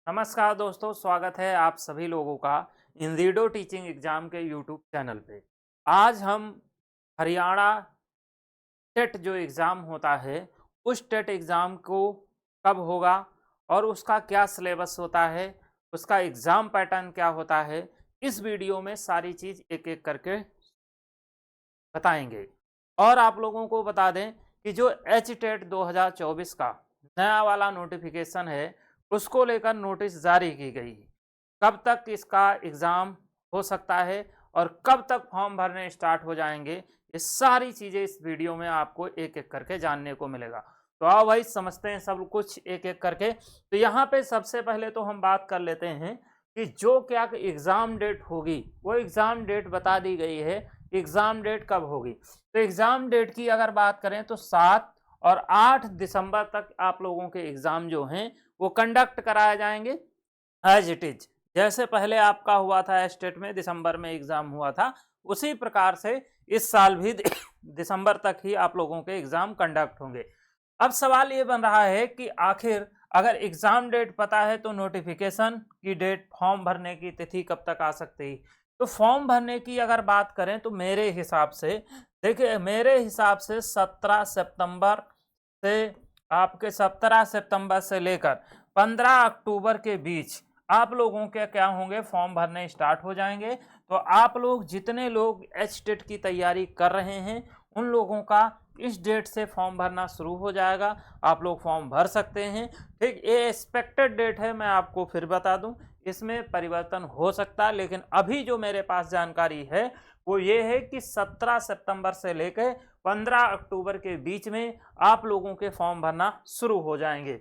नमस्कार दोस्तों, स्वागत है आप सभी लोगों का इंजीडो टीचिंग एग्जाम के यूट्यूब चैनल पे। आज हम हरियाणा टेट जो एग्ज़ाम होता है उस टेट एग्ज़ाम को कब होगा और उसका क्या सिलेबस होता है, उसका एग्ज़ाम पैटर्न क्या होता है, इस वीडियो में सारी चीज़ एक एक करके बताएंगे। और आप लोगों को बता दें कि जो एच टेट 2024 का नया वाला नोटिफिकेशन है उसको लेकर नोटिस जारी की गई है। कब तक इसका एग्ज़ाम हो सकता है और कब तक फॉर्म भरने स्टार्ट हो जाएंगे, ये सारी चीज़ें इस वीडियो में आपको एक एक करके जानने को मिलेगा। तो आओ भाई समझते हैं सब कुछ एक एक करके। तो यहाँ पे सबसे पहले तो हम बात कर लेते हैं कि जो क्या एग्ज़ाम डेट होगी वो एग्ज़ाम डेट बता दी गई है। एग्ज़ाम डेट कब होगी, तो एग्ज़ाम डेट की अगर बात करें तो 7 और 8 दिसंबर तक आप लोगों के एग्ज़ाम जो हैं वो कंडक्ट कराए जाएंगे एज इट इज। जैसे पहले आपका हुआ था स्टेट में दिसंबर में एग्जाम हुआ था, उसी प्रकार से इस साल भी दिसंबर तक ही आप लोगों के एग्जाम कंडक्ट होंगे। अब सवाल ये बन रहा है कि आखिर अगर एग्जाम डेट पता है तो नोटिफिकेशन की डेट, फॉर्म भरने की तिथि कब तक आ सकती है। तो फॉर्म भरने की अगर बात करें तो मेरे हिसाब से, देखिए मेरे हिसाब से 17 सितंबर से आपके 17 सितंबर से लेकर 15 अक्टूबर के बीच आप लोगों के क्या होंगे, फॉर्म भरने स्टार्ट हो जाएंगे। तो आप लोग जितने लोग एच टेट की तैयारी कर रहे हैं उन लोगों का इस डेट से फॉर्म भरना शुरू हो जाएगा, आप लोग फॉर्म भर सकते हैं। ठीक, ये एक्सपेक्टेड डेट है, मैं आपको फिर बता दूं इसमें परिवर्तन हो सकता है, लेकिन अभी जो मेरे पास जानकारी है वो ये है कि 17 सितंबर से लेकर 15 अक्टूबर के बीच में आप लोगों के फॉर्म भरना शुरू हो जाएंगे।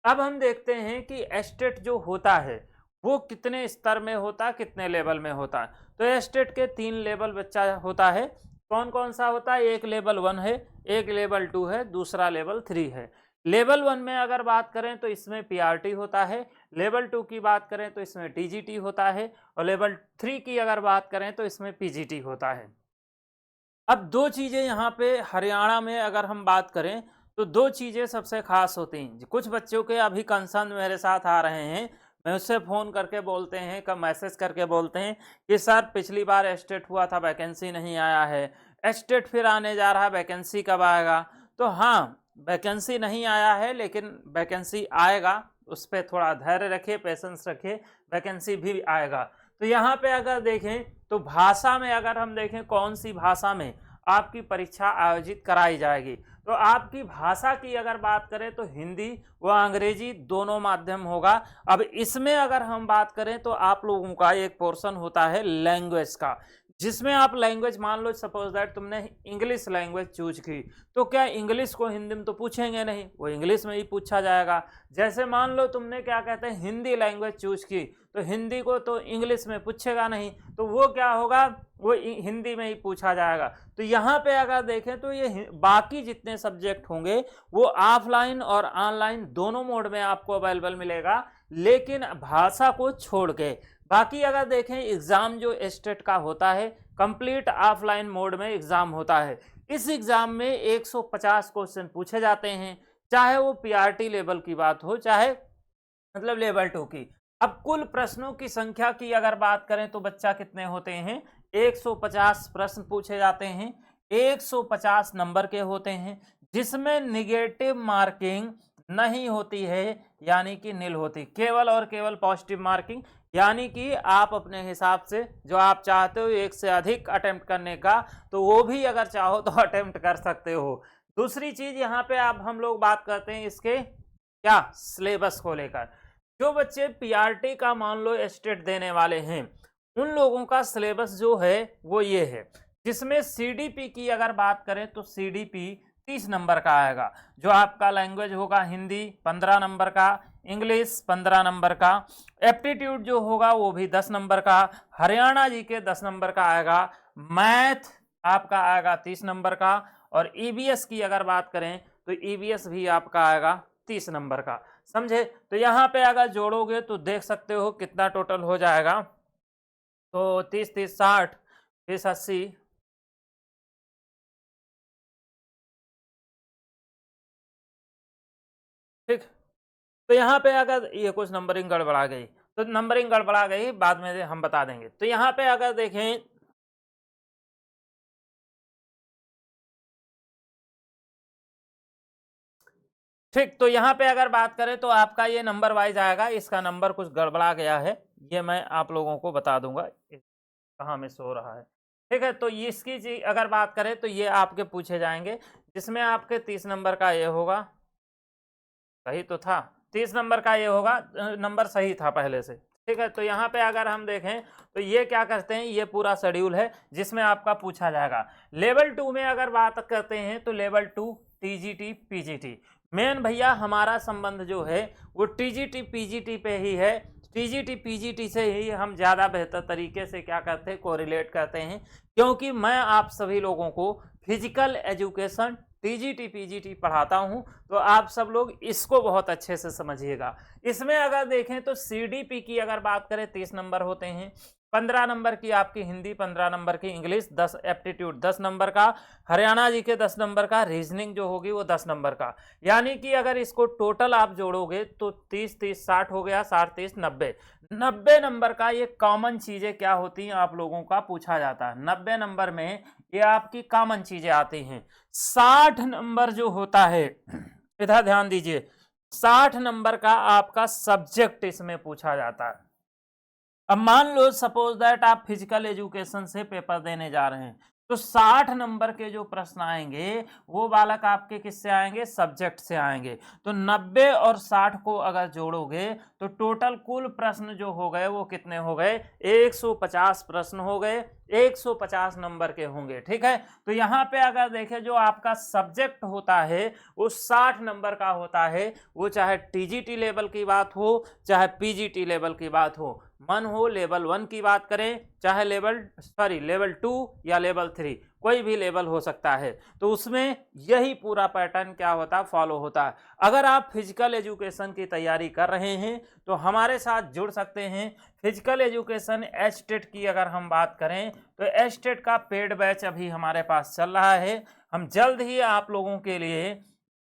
अब हम देखते हैं कि एस्टेट जो होता है वो कितने स्तर में होता है, कितने लेवल में होता है। तो एस्टेट के 3 लेवल बच्चा होता है। कौन कौन सा होता है, एक लेवल 1 है, एक लेवल 2 है, दूसरा लेवल 3 है। लेवल 1 में अगर बात करें तो इसमें पीआरटी होता है, लेवल 2 की बात करें तो इसमें टीजीटी होता है, और लेवल 3 की अगर बात करें तो इसमें पीजीटी होता है। अब दो चीज़ें यहाँ पे हरियाणा में अगर हम बात करें तो दो चीज़ें सबसे खास होती हैं। कुछ बच्चों के अभी कंसर्न मेरे साथ आ रहे हैं, मैं उससे फ़ोन करके बोलते हैं, कब मैसेज करके बोलते हैं कि सर पिछली बार एस्टेट हुआ था वैकेंसी नहीं आया है, एस्टेट फिर आने जा रहा है वैकेंसी कब आएगा। तो हाँ, वैकेंसी नहीं आया है लेकिन वैकेंसी आएगा, उस पर थोड़ा धैर्य रखिए, पेशेंस रखिए, वैकेंसी भी आएगा। तो यहाँ पे अगर देखें तो भाषा में अगर हम देखें कौन सी भाषा में आपकी परीक्षा आयोजित कराई जाएगी, तो आपकी भाषा की अगर बात करें तो हिंदी व अंग्रेजी दोनों माध्यम होगा। अब इसमें अगर हम बात करें तो आप लोगों का एक पोर्शन होता है लैंग्वेज का, जिसमें आप लैंग्वेज, मान लो सपोज दैट तुमने इंग्लिश लैंग्वेज चूज की, तो क्या इंग्लिश को हिंदी में तो पूछेंगे नहीं, वो इंग्लिश में ही पूछा जाएगा। जैसे मान लो तुमने क्या कहते हैं हिंदी लैंग्वेज चूज की, तो हिंदी को तो इंग्लिश में पूछेगा नहीं, तो वो क्या होगा, वो हिंदी में ही पूछा जाएगा। तो यहाँ पे अगर देखें तो ये बाकी जितने सब्जेक्ट होंगे वो ऑफलाइन और ऑनलाइन दोनों मोड में आपको अवेलेबल मिलेगा, लेकिन भाषा को छोड़ के बाकी अगर देखें एग्जाम जो स्टेट का होता है कंप्लीट ऑफलाइन मोड में एग्जाम होता है। इस एग्जाम में 150 क्वेश्चन पूछे जाते हैं, चाहे वो पीआरटी लेवल की बात हो, चाहे मतलब लेवल 2 की। अब कुल प्रश्नों की संख्या की अगर बात करें तो बच्चा कितने होते हैं, 150 प्रश्न पूछे जाते हैं, 150 नंबर के होते हैं, जिसमें निगेटिव मार्किंग नहीं होती है, यानी कि नील होती, केवल और केवल पॉजिटिव मार्किंग, यानी कि आप अपने हिसाब से जो आप चाहते हो एक से अधिक अटेम्प्ट करने का, तो वो भी अगर चाहो तो अटेम्प्ट कर सकते हो। दूसरी चीज यहाँ पे आप हम लोग बात करते हैं इसके क्या सिलेबस को लेकर। जो बच्चे पीआरटी का मान लो स्टेट देने वाले हैं उन लोगों का सिलेबस जो है वो ये है, जिसमें सीडीपी की अगर बात करें तो सीडीपी 30 नंबर का आएगा। जो आपका लैंग्वेज होगा हिंदी 15 नंबर का, इंग्लिश 15 नंबर का, एप्टीट्यूड जो होगा वो भी 10 नंबर का, हरियाणा जी के 10 नंबर का आएगा, मैथ आपका आएगा 30 नंबर का, और ईवीएस की अगर बात करें तो ईवीएस भी आपका आएगा 30 नंबर का। समझे, तो यहाँ पे अगर जोड़ोगे तो देख सकते हो कितना टोटल हो जाएगा। तो 30 30 60 30 80, ठीक। तो यहाँ पे अगर ये कुछ नंबरिंग गड़बड़ा गई, तो नंबरिंग गड़बड़ा गई बाद में हम बता देंगे। तो यहाँ पे अगर देखें ठीक, तो यहाँ पे अगर बात करें तो आपका ये नंबर वाइज आएगा, इसका नंबर कुछ गड़बड़ा गया है, ये मैं आप लोगों को बता दूंगा कहाँ मिस हो रहा है। ठीक है, तो इसकी चीज अगर बात करें तो ये आपके पूछे जाएंगे, जिसमें आपके 30 नंबर का ये होगा, सही तो था, 30 नंबर का ये होगा, नंबर सही था पहले से। ठीक है, तो यहाँ पे अगर हम देखें तो ये क्या करते हैं, ये पूरा शेड्यूल है जिसमें आपका पूछा जाएगा। लेवल 2 में अगर बात करते हैं तो लेवल 2 टीजीटी पीजीटी, मेन भैया हमारा संबंध जो है वो टीजीटी पीजीटी पे ही है। टीजीटी पीजीटी से ही हम ज़्यादा बेहतर तरीके से क्या करते हैं, कोरिलेट करते हैं, क्योंकि मैं आप सभी लोगों को फिजिकल एजुकेशन टीजीटी पीजीटी पढ़ाता हूं, तो आप सब लोग इसको बहुत अच्छे से समझिएगा। इसमें अगर देखें तो सीडीपी की अगर बात करें 30 नंबर होते हैं, 15 नंबर की आपकी हिंदी, 15 नंबर की इंग्लिश, 10 एप्टीट्यूड 10 नंबर का, हरियाणा जी के 10 नंबर का, रीजनिंग जो होगी वो 10 नंबर का। यानी कि अगर इसको टोटल आप जोड़ोगे तो 30 30 60 हो गया, 60 30 90, 90 नंबर का ये कॉमन चीजें क्या होती हैं आप लोगों का पूछा जाता है। 90 नंबर में ये आपकी कॉमन चीजें आती हैं। 60 नंबर जो होता है, इधर ध्यान दीजिए, 60 नंबर का आपका सब्जेक्ट इसमें पूछा जाता है। अब मान लो सपोज दैट आप फिजिकल एजुकेशन से पेपर देने जा रहे हैं, तो 60 नंबर के जो प्रश्न आएंगे वो बालक आपके किससे आएंगे, सब्जेक्ट से आएंगे। तो 90 और 60 को अगर जोड़ोगे तो टोटल कुल प्रश्न जो हो गए वो कितने हो गए, 150 प्रश्न हो गए, 150 नंबर के होंगे। ठीक है, तो यहाँ पे अगर देखें जो आपका सब्जेक्ट होता है वो 60 नंबर का होता है, वो चाहे टीजीटी लेवल की बात हो चाहे पीजीटी लेवल की बात हो, मन हो लेवल 1 की बात करें चाहे लेवल 2 या लेवल 3, कोई भी लेवल हो सकता है, तो उसमें यही पूरा पैटर्न क्या होता है, फॉलो होता है। अगर आप फिजिकल एजुकेशन की तैयारी कर रहे हैं तो हमारे साथ जुड़ सकते हैं। फिजिकल एजुकेशन एचटेट की अगर हम बात करें तो एचटेट का पेड बैच अभी हमारे पास चल रहा है। हम जल्द ही आप लोगों के लिए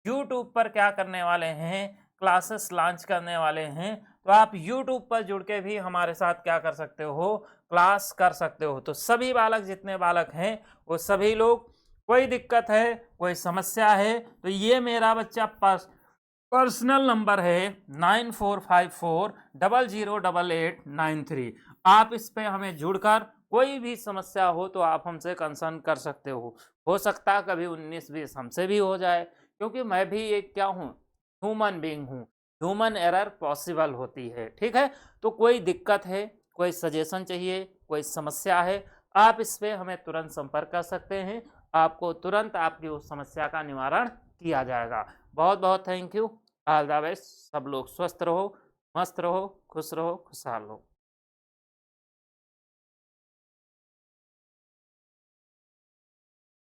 यूट्यूब पर क्या करने वाले हैं, क्लासेस लॉन्च करने वाले हैं, तो आप YouTube पर जुड़ के भी हमारे साथ क्या कर सकते हो, क्लास कर सकते हो। तो सभी बालक, जितने बालक हैं वो सभी लोग, कोई दिक्कत है, कोई समस्या है, तो ये मेरा बच्चा पर्सनल नंबर है 9454008893। आप इस पे हमें जुड़कर कोई भी समस्या हो तो आप हमसे कंसर्न कर सकते हो सकता कभी 19-20 हमसे भी हो जाए, क्योंकि मैं भी एक क्या हूँ, ह्यूमन बीइंग हूँ, ह्यूमन एरर पॉसिबल होती है। ठीक है, तो कोई दिक्कत है, कोई सजेशन चाहिए, कोई समस्या है, आप इस पे हमें तुरंत संपर्क कर सकते हैं, आपको तुरंत आपकी उस समस्या का निवारण किया जाएगा। बहुत बहुत thank you, all the best. सब लोग स्वस्थ रहो, मस्त रहो, खुश रहो, खुशहाल रहो।